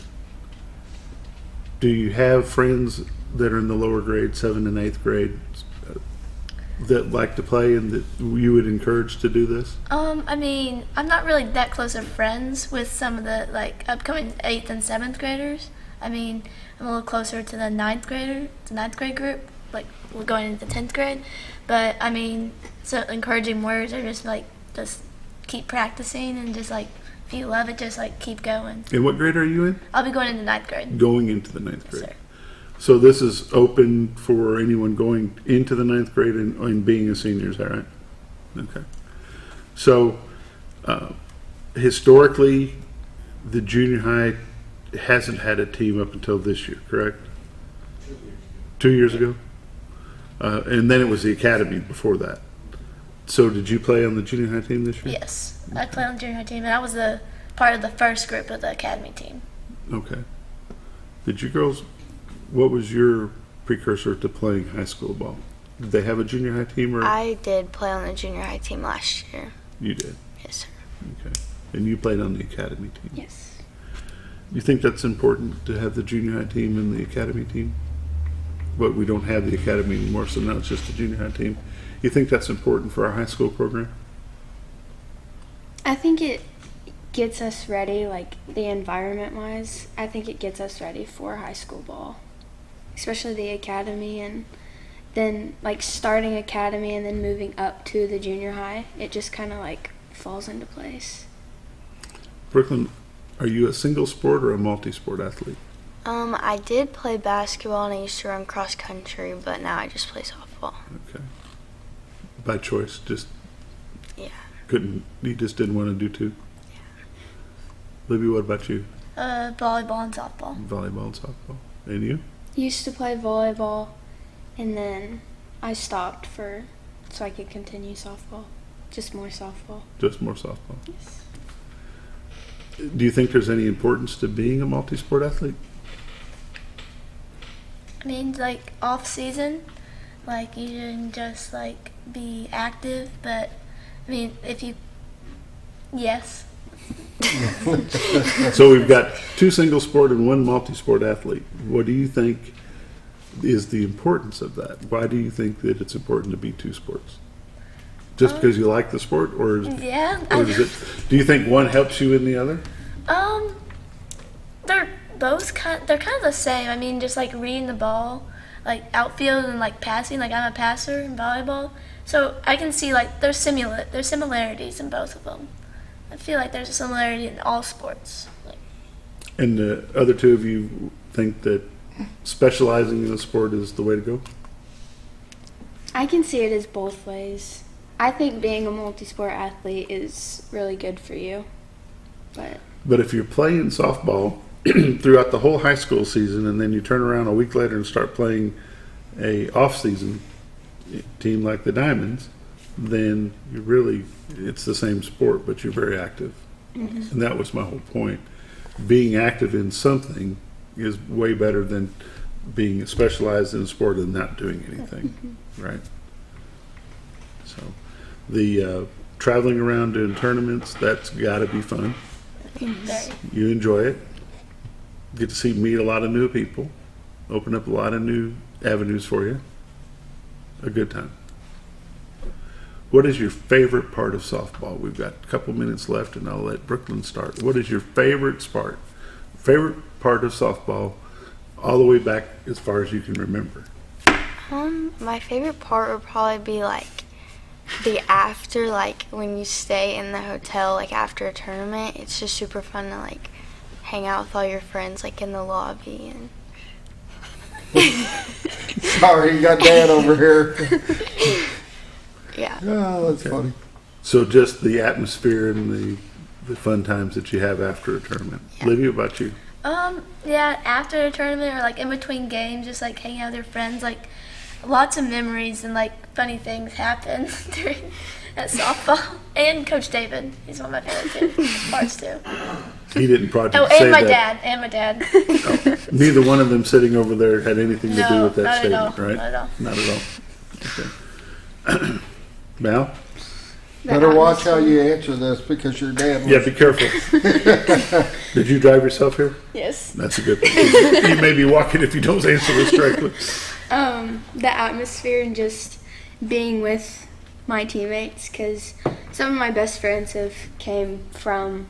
Do you have friends that are in the lower grade, 7th and 8th grade, that like to play and that you would encourage to do this? I mean, I'm not really that close of friends with some of the upcoming 8th and 7th graders. I mean, I'm a little closer to the 9th grade group, like we're going into the 10th grade. But I mean, so encouraging words are just keep practicing and just if you love it, just keep going. And what grade are you in? I'll be going into 9th grade. Going into the 9th grade. Yes, sir. So this is open for anyone going into the 9th grade and being a senior, is that right? Okay. So historically, the junior high hasn't had a team up until this year, correct? 2 years ago? And then it was the academy before that. So did you play on the junior high team this year? Yes, I played on the junior high team, and I was part of the first group of the academy team. Okay. Did you girls, what was your precursor to playing high school ball? Did they have a junior high team? Or I did play on the junior high team last year. You did? Yes, sir. Okay. And you played on the academy team. Yes. You think that's important to have the junior high team and the academy team? But we don't have the academy anymore, so now it's just the junior high team. You think that's important for our high school program? I think it gets us ready, like the environment wise. I think it gets us ready for high school ball, especially the academy, and then like starting academy and then moving up to the junior high. It just kind of like falls into place. Brooklyn, are you a single sport or a multi-sport athlete? I did play basketball and I used to run cross country, but now I just play softball. Okay. By choice, just Yeah. you just didn't want to do two? Yeah. Libby, what about you? Volleyball and softball. Volleyball and softball. And you? Used to play volleyball, and then I stopped so I could continue softball. Just more softball. Just more softball. Yes. Do you think there's any importance to being a multi-sport athlete? I mean, like off season, like you shouldn't just like be active, but I mean, yes. So we've got two single sport and one multi-sport athlete. What do you think is the importance of that? Why do you think that it's important to be two sports? Just because you like the sport, or is it? Do you think one helps you in the other? They're kind of the same. I mean, just like reading the ball, like outfield and like passing. Like I'm a passer in volleyball, so I can see like there's similarities in both of them. I feel like there's a similarity in all sports. And the other two of you think that specializing in a sport is the way to go? I can see it as both ways. I think being a multi-sport athlete is really good for you, But if you're playing softball throughout the whole high school season and then you turn around a week later and start playing a off-season team like the Diamonds, then it's the same sport, but you're very active. Mm-hmm. And that was my whole point. Being active in something is way better than being specialized in a sport and not doing anything, right? So the traveling around doing tournaments, that's got to be fun. You enjoy it. Get to meet a lot of new people, open up a lot of new avenues for you. A good time. What is your favorite part of softball? We've got a couple minutes left and I'll let Brooklyn start. What is your favorite part of softball all the way back as far as you can remember? My favorite part would probably be like the after, like when you stay in the hotel like after a tournament. It's just super fun to like hang out with all your friends like in the lobby and Sorry, you got Dad over here. Yeah. Oh, that's funny. So just the atmosphere and the fun times that you have after a tournament. Yeah. Libby, what about you? Yeah, after a tournament or like in between games, just like hanging out with your friends, like lots of memories and like funny things happen during at softball. And Coach David, he's one of my favorite parts too. He didn't project and my dad. Oh, neither one of them sitting over there had anything to do with that statement, right? Not at all. Not at all. Okay. Mal? Better watch how you answer this because your dad was. Yeah, be careful. Did you drive yourself here? Yes. That's a good thing. You may be walking if you don't answer this correctly. The atmosphere and just being with my teammates, because some of my best friends have came from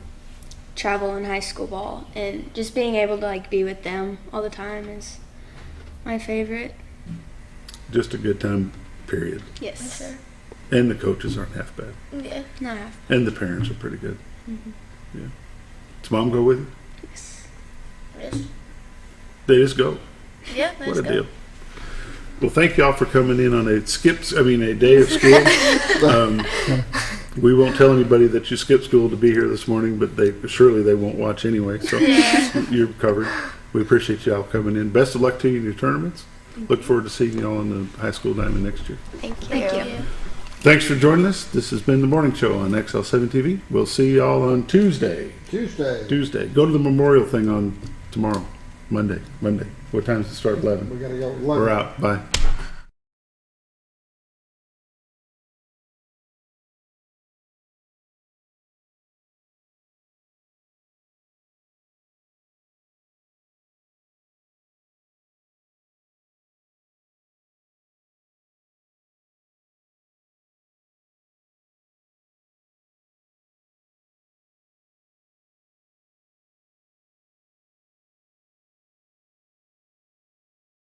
travel and high school ball, and just being able to like be with them all the time is my favorite. Just a good time, period. Yes, sir. And the coaches aren't half bad. Yeah, not half. And the parents are pretty good. Mm-hmm. Yeah. Does Mom go with you? Yes. They just go. Yeah, what a deal. Well, thank y'all for coming in on a day of school. We won't tell anybody that you skipped school to be here this morning, but surely they won't watch anyway, so you're covered. We appreciate y'all coming in. Best of luck to you in your tournaments. Look forward to seeing y'all on the high school diamond next year. Thank you. Thank you. Thanks for joining us. This has been the morning show on XL7-TV. We'll see y'all on Tuesday. Go to the memorial thing on tomorrow, Monday. What time does it start? 11. We gotta go 11. We're out. Bye.